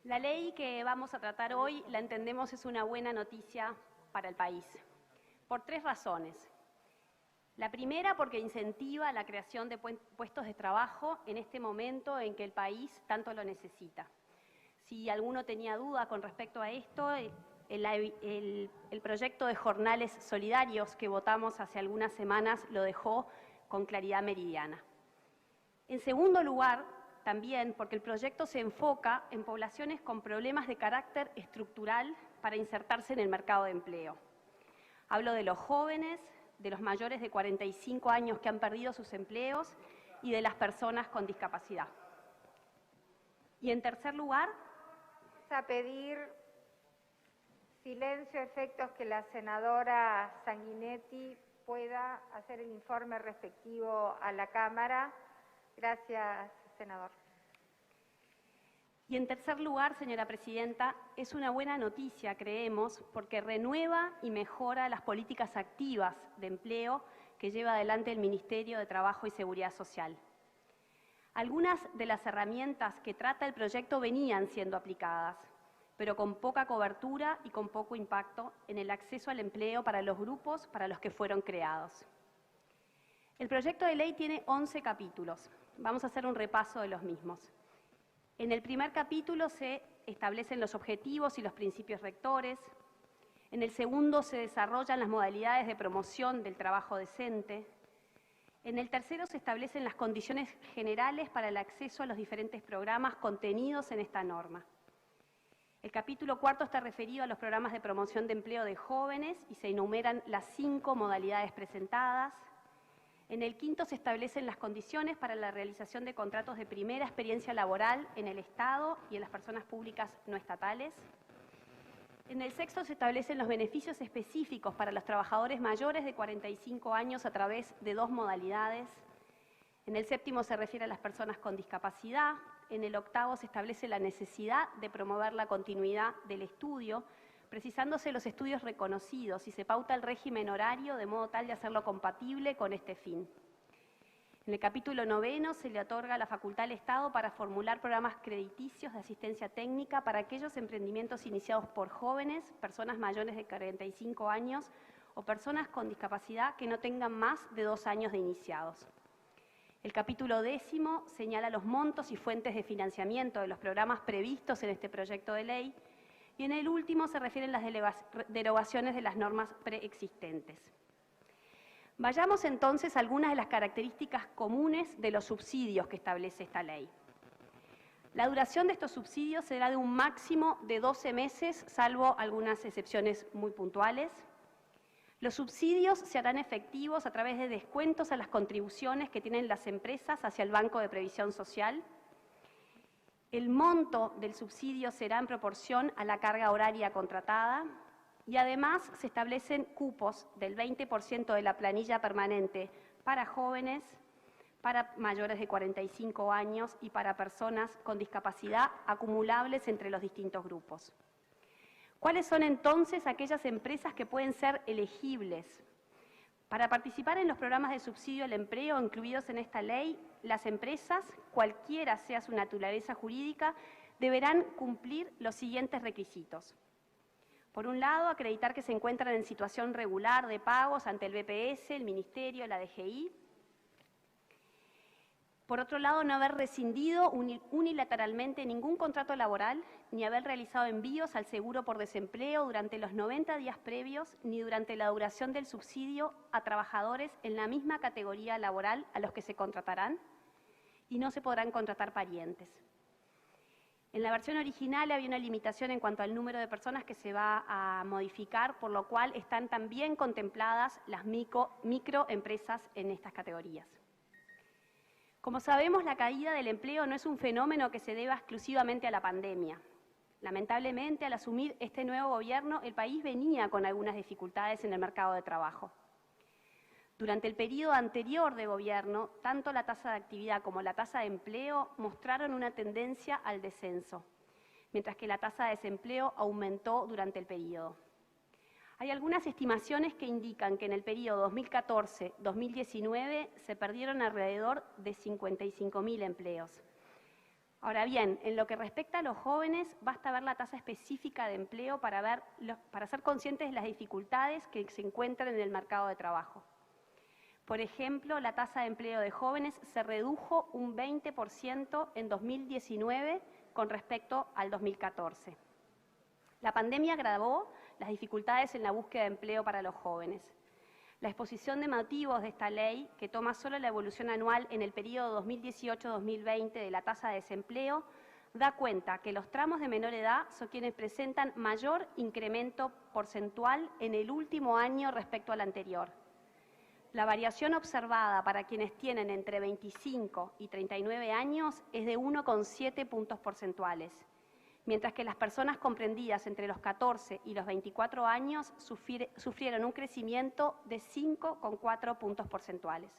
La ley que vamos a tratar hoy la entendemos es una buena noticia para el país, por tres razones. La primera, porque incentiva la creación de puestos de trabajo en este momento en que el país tanto lo necesita. Si alguno tenía duda con respecto a esto, el proyecto de jornales solidarios que votamos hace algunas semanas lo dejó con claridad meridiana. En segundo lugar, también porque el proyecto se enfoca en poblaciones con problemas de carácter estructural para insertarse en el mercado de empleo. Hablo de los jóvenes, de los mayores de 45 años que han perdido sus empleos y de las personas con discapacidad. Y en tercer lugar, a pedir silencio, efectos, que la senadora Sanguinetti pueda hacer el informe respectivo a la Cámara. Gracias, senador. Y en tercer lugar, señora presidenta, es una buena noticia, creemos, porque renueva y mejora las políticas activas de empleo que lleva adelante el Ministerio de Trabajo y Seguridad Social. Algunas de las herramientas que trata el proyecto venían siendo aplicadas, pero con poca cobertura y con poco impacto en el acceso al empleo para los grupos para los que fueron creados. El proyecto de ley tiene 11 capítulos. Vamos a hacer un repaso de los mismos. En el primer capítulo se establecen los objetivos y los principios rectores. En el segundo se desarrollan las modalidades de promoción del trabajo decente. En el tercero se establecen las condiciones generales para el acceso a los diferentes programas contenidos en esta norma. El capítulo cuarto está referido a los programas de promoción de empleo de jóvenes y se enumeran las 5 modalidades presentadas. En el quinto se establecen las condiciones para la realización de contratos de primera experiencia laboral en el Estado y en las personas públicas no estatales. En el sexto se establecen los beneficios específicos para los trabajadores mayores de 45 años a través de 2 modalidades. En el séptimo se refiere a las personas con discapacidad. En el octavo se establece la necesidad de promover la continuidad del estudio, precisándose los estudios reconocidos y se pauta el régimen horario de modo tal de hacerlo compatible con este fin. En el capítulo noveno se le otorga la facultad al Estado para formular programas crediticios de asistencia técnica para aquellos emprendimientos iniciados por jóvenes, personas mayores de 45 años o personas con discapacidad que no tengan más de 2 años de iniciados. El capítulo décimo señala los montos y fuentes de financiamiento de los programas previstos en este proyecto de ley. Y en el último se refieren las derogaciones de las normas preexistentes. Vayamos entonces a algunas de las características comunes de los subsidios que establece esta ley. La duración de estos subsidios será de un máximo de 12 meses, salvo algunas excepciones muy puntuales. Los subsidios se harán efectivos a través de descuentos a las contribuciones que tienen las empresas hacia el Banco de Previsión Social. El monto del subsidio será en proporción a la carga horaria contratada y además se establecen cupos del 20% de la planilla permanente para jóvenes, para mayores de 45 años y para personas con discapacidad acumulables entre los distintos grupos. ¿Cuáles son entonces aquellas empresas que pueden ser elegibles? Para participar en los programas de subsidio al empleo incluidos en esta ley, las empresas, cualquiera sea su naturaleza jurídica, deberán cumplir los siguientes requisitos. Por un lado, acreditar que se encuentran en situación regular de pagos ante el BPS, el Ministerio, la DGI. Por otro lado, no haber rescindido unilateralmente ningún contrato laboral, ni haber realizado envíos al seguro por desempleo durante los 90 días previos, ni durante la duración del subsidio a trabajadores en la misma categoría laboral a los que se contratarán, y no se podrán contratar parientes. En la versión original había una limitación en cuanto al número de personas que se va a modificar, por lo cual están también contempladas las microempresas en estas categorías. Como sabemos, la caída del empleo no es un fenómeno que se deba exclusivamente a la pandemia. Lamentablemente, al asumir este nuevo gobierno, el país venía con algunas dificultades en el mercado de trabajo. Durante el periodo anterior de gobierno, tanto la tasa de actividad como la tasa de empleo mostraron una tendencia al descenso, mientras que la tasa de desempleo aumentó durante el periodo. Hay algunas estimaciones que indican que en el periodo 2014-2019 se perdieron alrededor de 55.000 empleos. Ahora bien, en lo que respecta a los jóvenes, basta ver la tasa específica de empleo para ser conscientes de las dificultades que se encuentran en el mercado de trabajo. Por ejemplo, la tasa de empleo de jóvenes se redujo un 20% en 2019 con respecto al 2014. La pandemia agravó las dificultades en la búsqueda de empleo para los jóvenes. La exposición de motivos de esta ley, que toma solo la evolución anual en el periodo 2018-2020 de la tasa de desempleo, da cuenta que los tramos de menor edad son quienes presentan mayor incremento porcentual en el último año respecto al anterior. La variación observada para quienes tienen entre 25 y 39 años es de 1,7 puntos porcentuales, mientras que las personas comprendidas entre los 14 y los 24 años sufrieron un crecimiento de 5,4 puntos porcentuales.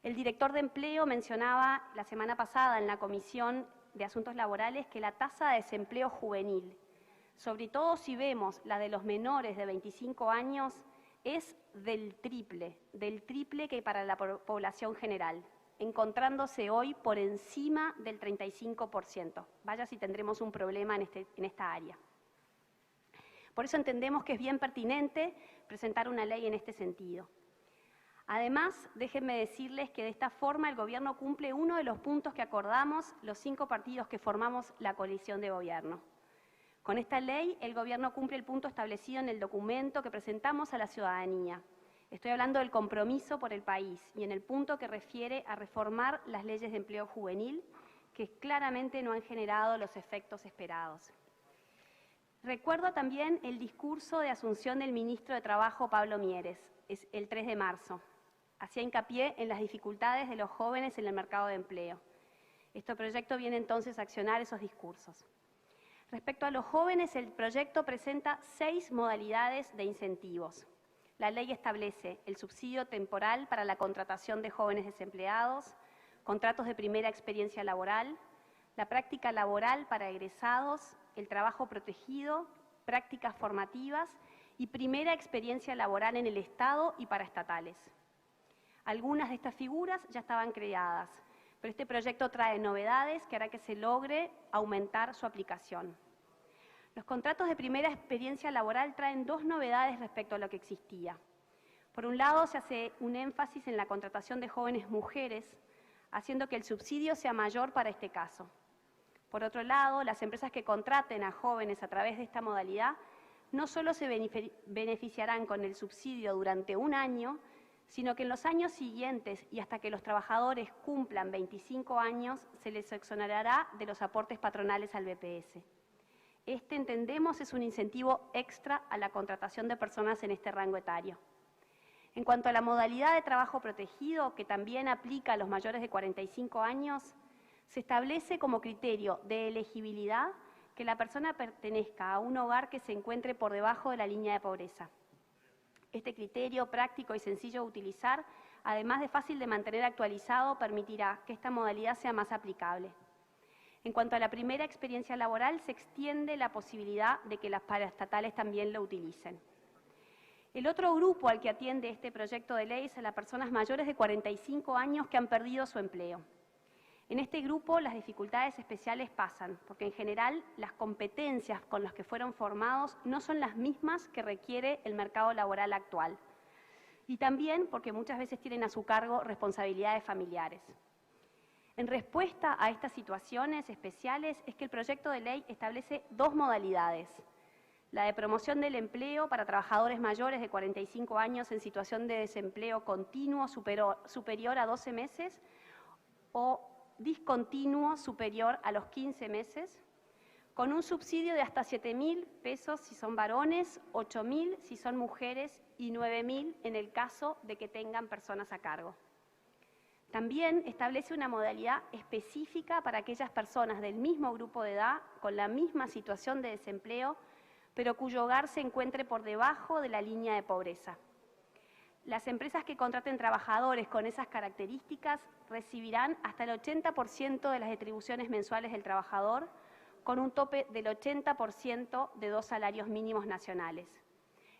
El director de empleo mencionaba la semana pasada en la Comisión de Asuntos Laborales que la tasa de desempleo juvenil, sobre todo si vemos la de los menores de 25 años, es del triple que para la población general, encontrándose hoy por encima del 35%. Vaya si tendremos un problema en esta área. Por eso entendemos que es bien pertinente presentar una ley en este sentido. Además, déjenme decirles que de esta forma el Gobierno cumple uno de los puntos que acordamos los 5 partidos que formamos la coalición de gobierno. Con esta ley, el Gobierno cumple el punto establecido en el documento que presentamos a la ciudadanía. Estoy hablando del compromiso por el país y en el punto que refiere a reformar las leyes de empleo juvenil, que claramente no han generado los efectos esperados. Recuerdo también el discurso de asunción del ministro de Trabajo, Pablo Mieres, el 3 de marzo. Hacía hincapié en las dificultades de los jóvenes en el mercado de empleo. Este proyecto viene entonces a accionar esos discursos. Respecto a los jóvenes, el proyecto presenta 6 modalidades de incentivos. La ley establece el subsidio temporal para la contratación de jóvenes desempleados, contratos de primera experiencia laboral, la práctica laboral para egresados, el trabajo protegido, prácticas formativas y primera experiencia laboral en el Estado y paraestatales. Algunas de estas figuras ya estaban creadas, pero este proyecto trae novedades que hará que se logre aumentar su aplicación. Los contratos de primera experiencia laboral traen 2 novedades respecto a lo que existía. Por un lado, se hace un énfasis en la contratación de jóvenes mujeres, haciendo que el subsidio sea mayor para este caso. Por otro lado, las empresas que contraten a jóvenes a través de esta modalidad no solo se beneficiarán con el subsidio durante un año, sino que en los años siguientes y hasta que los trabajadores cumplan 25 años, se les exonerará de los aportes patronales al BPS. Este, entendemos, es un incentivo extra a la contratación de personas en este rango etario. En cuanto a la modalidad de trabajo protegido, que también aplica a los mayores de 45 años, se establece como criterio de elegibilidad que la persona pertenezca a un hogar que se encuentre por debajo de la línea de pobreza. Este criterio, práctico y sencillo de utilizar, además de fácil de mantener actualizado, permitirá que esta modalidad sea más aplicable. En cuanto a la primera experiencia laboral, se extiende la posibilidad de que las paraestatales también lo utilicen. El otro grupo al que atiende este proyecto de ley es a las personas mayores de 45 años que han perdido su empleo. En este grupo las dificultades especiales pasan, porque en general las competencias con las que fueron formados no son las mismas que requiere el mercado laboral actual. Y también porque muchas veces tienen a su cargo responsabilidades familiares. En respuesta a estas situaciones especiales es que el proyecto de ley establece 2 modalidades. La de promoción del empleo para trabajadores mayores de 45 años en situación de desempleo continuo superior a 12 meses o discontinuo superior a los 15 meses, con un subsidio de hasta 7.000 pesos si son varones, 8.000 si son mujeres y 9.000 en el caso de que tengan personas a cargo. También establece una modalidad específica para aquellas personas del mismo grupo de edad, con la misma situación de desempleo, pero cuyo hogar se encuentre por debajo de la línea de pobreza. Las empresas que contraten trabajadores con esas características recibirán hasta el 80% de las retribuciones mensuales del trabajador, con un tope del 80% de 2 salarios mínimos nacionales.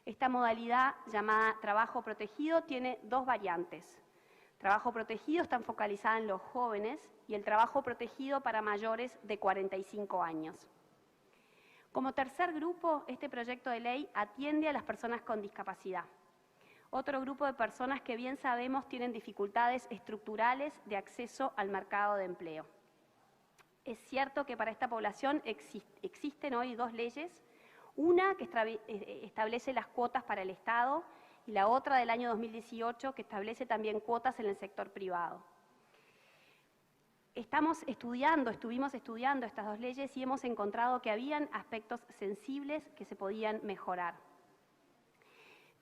Esta modalidad, llamada trabajo protegido, tiene 2 variantes. Trabajo protegido está focalizada en los jóvenes y el trabajo protegido para mayores de 45 años. Como tercer grupo, este proyecto de ley atiende a las personas con discapacidad. Otro grupo de personas que bien sabemos tienen dificultades estructurales de acceso al mercado de empleo. Es cierto que para esta población existen hoy dos leyes, una que establece las cuotas para el Estado y la otra del año 2018 que establece también cuotas en el sector privado. Estuvimos estudiando estas dos leyes y hemos encontrado que habían aspectos sensibles que se podían mejorar.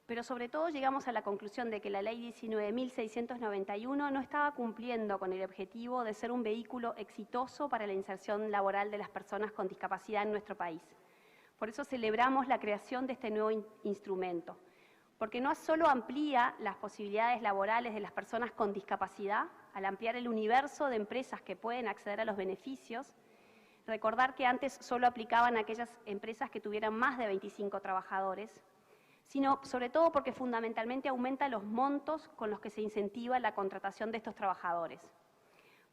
Pero sobre todo llegamos a la conclusión de que la Ley 19.691 no estaba cumpliendo con el objetivo de ser un vehículo exitoso para la inserción laboral de las personas con discapacidad en nuestro país. Por eso celebramos la creación de este nuevo instrumento, porque no solo amplía las posibilidades laborales de las personas con discapacidad, al ampliar el universo de empresas que pueden acceder a los beneficios, recordar que antes solo aplicaban a aquellas empresas que tuvieran más de 25 trabajadores, sino sobre todo porque fundamentalmente aumenta los montos con los que se incentiva la contratación de estos trabajadores.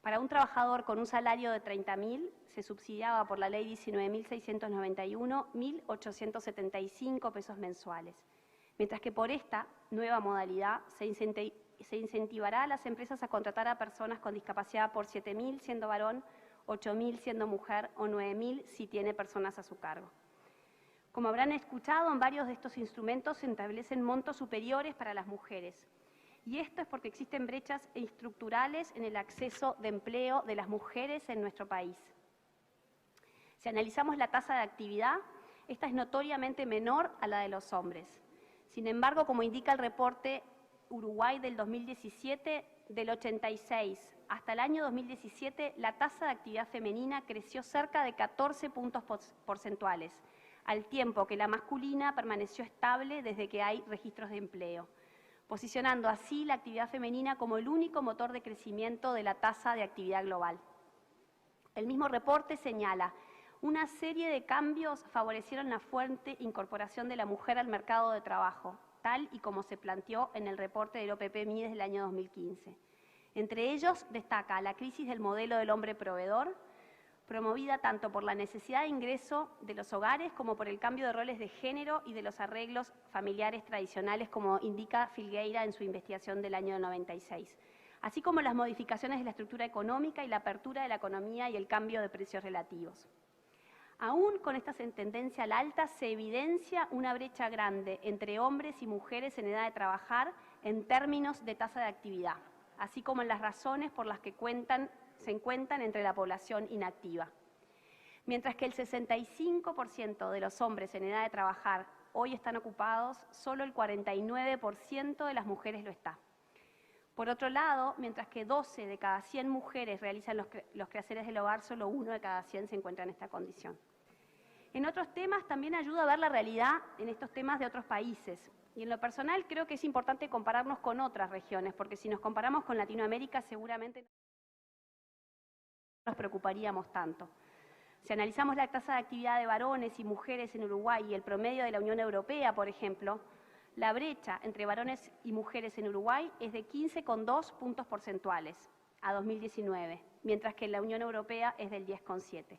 Para un trabajador con un salario de 30.000 se subsidiaba por la Ley 19.691 1.875 pesos mensuales, mientras que por esta nueva modalidad se incentivará a las empresas a contratar a personas con discapacidad por 7.000 siendo varón, 8.000 siendo mujer o 9.000 si tiene personas a su cargo. Como habrán escuchado, en varios de estos instrumentos se establecen montos superiores para las mujeres. Y esto es porque existen brechas estructurales en el acceso de empleo de las mujeres en nuestro país. Si analizamos la tasa de actividad, esta es notoriamente menor a la de los hombres. Sin embargo, como indica el reporte Uruguay del 2017, del 86 hasta el año 2017, la tasa de actividad femenina creció cerca de 14 puntos porcentuales, al tiempo que la masculina permaneció estable desde que hay registros de empleo, posicionando así la actividad femenina como el único motor de crecimiento de la tasa de actividad global. El mismo reporte señala: una serie de cambios favorecieron la fuerte incorporación de la mujer al mercado de trabajo, tal y como se planteó en el reporte del OPP-MIDES del año 2015. Entre ellos destaca la crisis del modelo del hombre proveedor, promovida tanto por la necesidad de ingreso de los hogares como por el cambio de roles de género y de los arreglos familiares tradicionales, como indica Filgueira en su investigación del año 96, así como las modificaciones de la estructura económica y la apertura de la economía y el cambio de precios relativos. Aún con esta tendencia al alta, se evidencia una brecha grande entre hombres y mujeres en edad de trabajar en términos de tasa de actividad, así como en las razones por las que se encuentran entre la población inactiva. Mientras que el 65% de los hombres en edad de trabajar hoy están ocupados, solo el 49% de las mujeres lo está. Por otro lado, mientras que 12 de cada 100 mujeres realizan los quehaceres del hogar, solo 1 de cada 100 se encuentra en esta condición. En otros temas también ayuda a ver la realidad en estos temas de otros países. Y en lo personal creo que es importante compararnos con otras regiones, porque si nos comparamos con Latinoamérica seguramente nos preocuparíamos tanto. Si analizamos la tasa de actividad de varones y mujeres en Uruguay y el promedio de la Unión Europea, por ejemplo, la brecha entre varones y mujeres en Uruguay es de 15,2 puntos porcentuales a 2019, mientras que en la Unión Europea es del 10,7.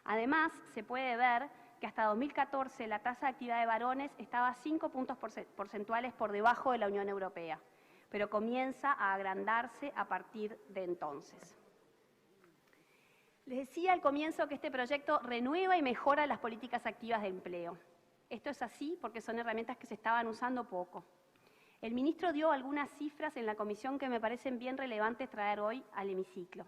Además, se puede ver que hasta 2014 la tasa de actividad de varones estaba 5 puntos porcentuales por debajo de la Unión Europea, pero comienza a agrandarse a partir de entonces. Les decía al comienzo que este proyecto renueva y mejora las políticas activas de empleo. Esto es así porque son herramientas que se estaban usando poco. El ministro dio algunas cifras en la comisión que me parecen bien relevantes traer hoy al hemiciclo.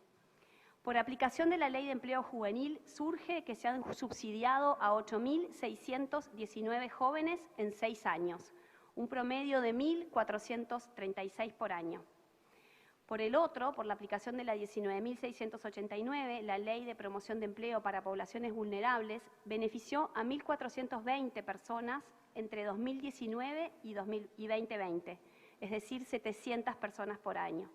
Por aplicación de la Ley de Empleo Juvenil surge que se han subsidiado a 8.619 jóvenes en 6 años, un promedio de 1.436 por año. Por el otro, por la aplicación de la 19.689, la Ley de Promoción de Empleo para Poblaciones Vulnerables benefició a 1.420 personas entre 2019 y 2020, es decir, 700 personas por año.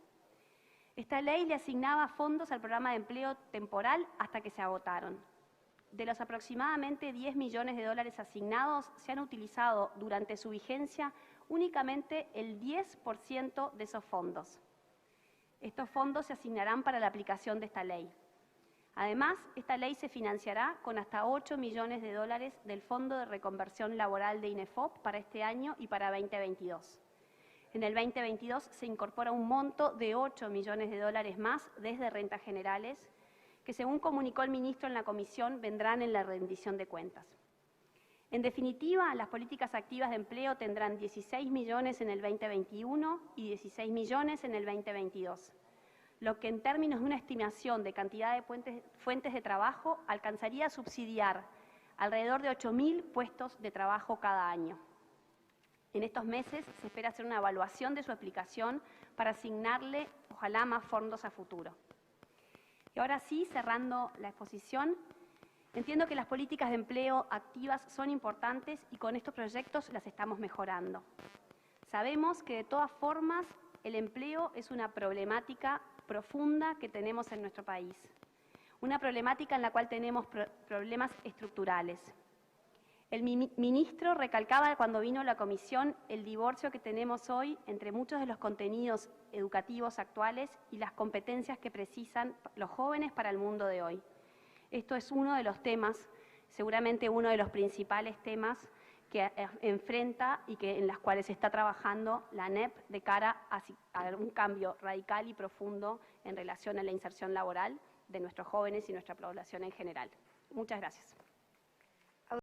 Esta ley le asignaba fondos al programa de empleo temporal hasta que se agotaron. De los aproximadamente 10 millones de dólares asignados, se han utilizado durante su vigencia únicamente el 10% de esos fondos. Estos fondos se asignarán para la aplicación de esta ley. Además, esta ley se financiará con hasta 8 millones de dólares del Fondo de Reconversión Laboral de INEFOP para este año y para 2022. En el 2022 se incorpora un monto de 8 millones de dólares más desde rentas generales, que según comunicó el ministro en la comisión, vendrán en la rendición de cuentas. En definitiva, las políticas activas de empleo tendrán 16 millones en el 2021 y 16 millones en el 2022, lo que en términos de una estimación de cantidad de fuentes de trabajo alcanzaría a subsidiar alrededor de 8.000 puestos de trabajo cada año. En estos meses se espera hacer una evaluación de su aplicación para asignarle, ojalá, más fondos a futuro. Y ahora sí, cerrando la exposición, entiendo que las políticas de empleo activas son importantes y con estos proyectos las estamos mejorando. Sabemos que de todas formas el empleo es una problemática profunda que tenemos en nuestro país, una problemática en la cual tenemos problemas estructurales. El ministro recalcaba cuando vino a la comisión el divorcio que tenemos hoy entre muchos de los contenidos educativos actuales y las competencias que precisan los jóvenes para el mundo de hoy. Esto es uno de los temas, seguramente uno de los principales temas que enfrenta y en las cuales está trabajando la ANEP de cara a un cambio radical y profundo en relación a la inserción laboral de nuestros jóvenes y nuestra población en general. Muchas gracias.